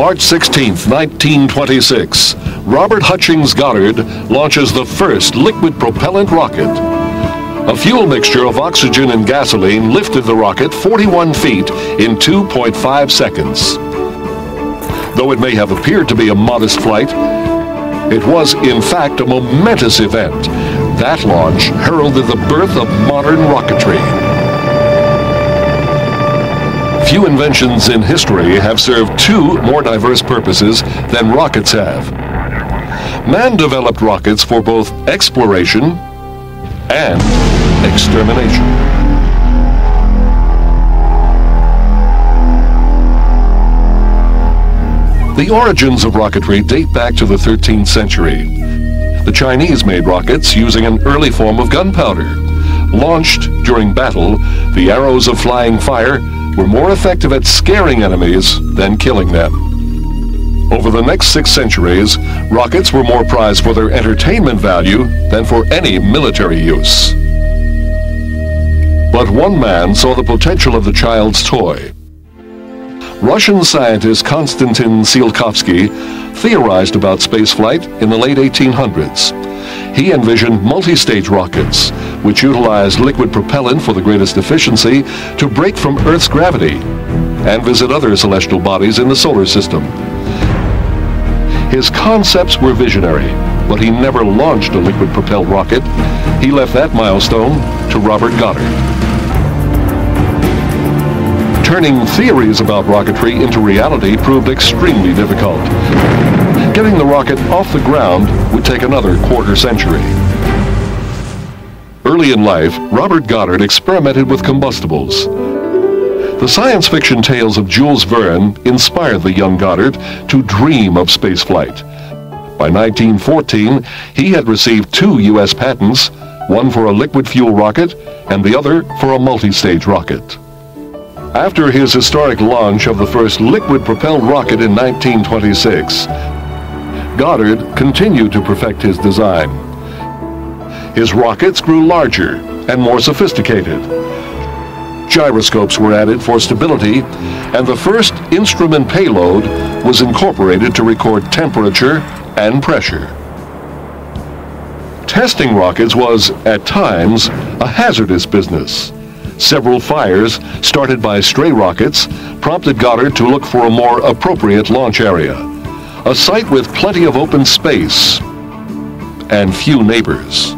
March 16, 1926, Robert Hutchings Goddard launches the first liquid propellant rocket. A fuel mixture of oxygen and gasoline lifted the rocket 41 feet in 2.5 seconds. Though it may have appeared to be a modest flight, it was in fact a momentous event. That launch heralded the birth of modern rocketry. Few inventions in history have served two more diverse purposes than rockets have. Man developed rockets for both exploration and extermination. The origins of rocketry date back to the 13th century. The Chinese made rockets using an early form of gunpowder. Launched during battle, the arrows of flying fire were more effective at scaring enemies than killing them. Over the next 6 centuries, rockets were more prized for their entertainment value than for any military use. But one man saw the potential of the child's toy. Russian scientist Konstantin Tsiolkovsky theorized about spaceflight in the late 1800s. He envisioned multi-stage rockets, which utilized liquid propellant for the greatest efficiency to break from Earth's gravity and visit other celestial bodies in the solar system. His concepts were visionary, but he never launched a liquid-propelled rocket. He left that milestone to Robert Goddard. Turning theories about rocketry into reality proved extremely difficult. Getting the rocket off the ground would take another quarter century. Early in life, Robert Goddard experimented with combustibles. The science fiction tales of Jules Verne inspired the young Goddard to dream of spaceflight. By 1914, he had received 2 U.S. patents, one for a liquid fuel rocket and the other for a multi-stage rocket. After his historic launch of the first liquid-propelled rocket in 1926, Goddard continued to perfect his design. His rockets grew larger and more sophisticated. Gyroscopes were added for stability, and the first instrument payload was incorporated to record temperature and pressure. Testing rockets was, at times, a hazardous business. Several fires, started by stray rockets, prompted Goddard to look for a more appropriate launch area, a site with plenty of open space and few neighbors.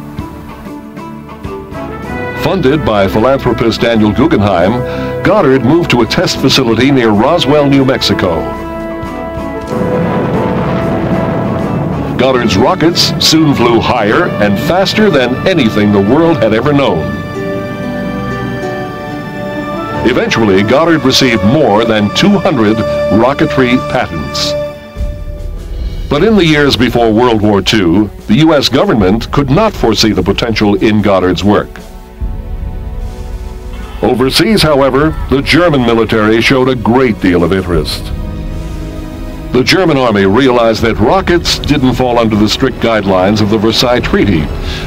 Funded by philanthropist Daniel Guggenheim, Goddard moved to a test facility near Roswell, New Mexico. Goddard's rockets soon flew higher and faster than anything the world had ever known. Eventually, Goddard received more than 200 rocketry patents. But in the years before World War II, the U.S. government could not foresee the potential in Goddard's work. Overseas, however, the German military showed a great deal of interest. The German army realized that rockets didn't fall under the strict guidelines of the Versailles Treaty,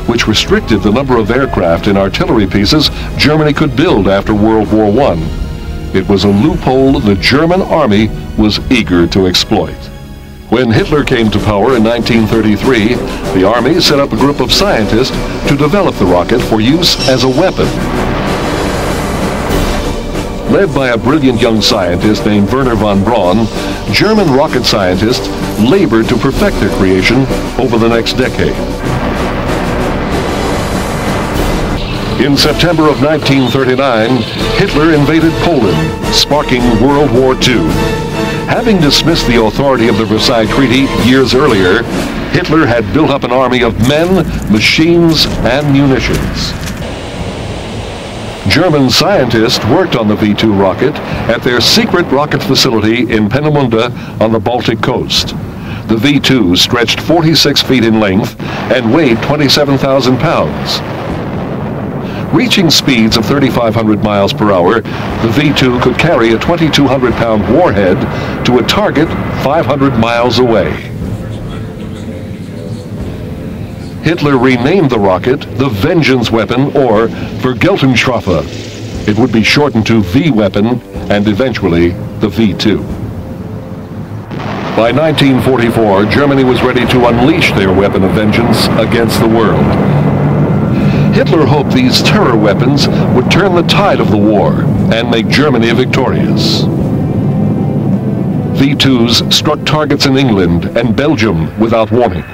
which restricted the number of aircraft and artillery pieces Germany could build after World War I. It was a loophole the German army was eager to exploit. When Hitler came to power in 1933, the army set up a group of scientists to develop the rocket for use as a weapon. Led by a brilliant young scientist named Wernher von Braun, German rocket scientists labored to perfect their creation over the next decade. In September of 1939, Hitler invaded Poland, sparking World War II. Having dismissed the authority of the Versailles Treaty years earlier, Hitler had built up an army of men, machines, and munitions. German scientists worked on the V2 rocket at their secret rocket facility in Peenemünde on the Baltic coast. The V2 stretched 46 feet in length and weighed 27,000 pounds. Reaching speeds of 3,500 miles per hour, the V2 could carry a 2,200-pound warhead to a target 500 miles away. Hitler renamed the rocket the Vengeance Weapon, or Vergeltungswaffe. It would be shortened to V-Weapon and eventually the V2. By 1944, Germany was ready to unleash their weapon of vengeance against the world. Hitler hoped these terror weapons would turn the tide of the war and make Germany victorious. V2s struck targets in England and Belgium without warning.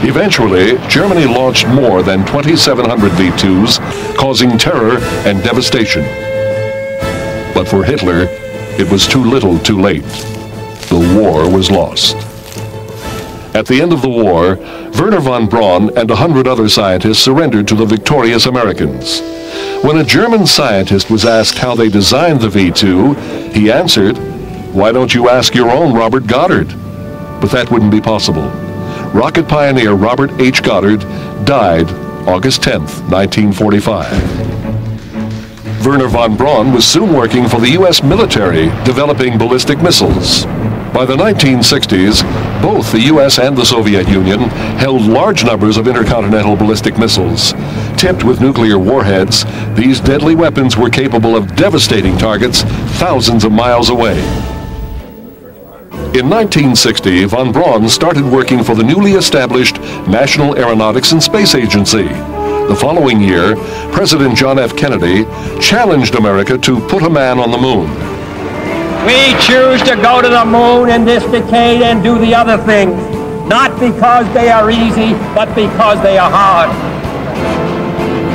Eventually, Germany launched more than 2,700 V2s, causing terror and devastation. But for Hitler, it was too little too late. The war was lost. At the end of the war, Wernher von Braun and 100 other scientists surrendered to the victorious Americans. When a German scientist was asked how they designed the V2, he answered, "Why don't you ask your own Robert Goddard?" But that wouldn't be possible. Rocket pioneer Robert H. Goddard died August 10, 1945. Wernher von Braun was soon working for the U.S. military, developing ballistic missiles. By the 1960s, both the U.S. and the Soviet Union held large numbers of intercontinental ballistic missiles. Tipped with nuclear warheads, these deadly weapons were capable of devastating targets thousands of miles away. In 1960, von Braun started working for the newly established National Aeronautics and Space Agency. The following year, President John F. Kennedy challenged America to put a man on the moon. We choose to go to the moon in this decade and do the other things, not because they are easy, but because they are hard.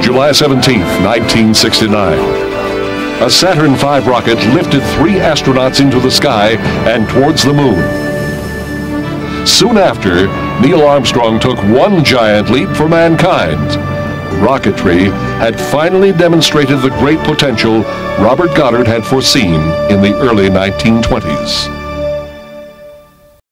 July 17, 1969. A Saturn V rocket lifted 3 astronauts into the sky and towards the moon. Soon after, Neil Armstrong took one giant leap for mankind. Rocketry had finally demonstrated the great potential Robert Goddard had foreseen in the early 1920s.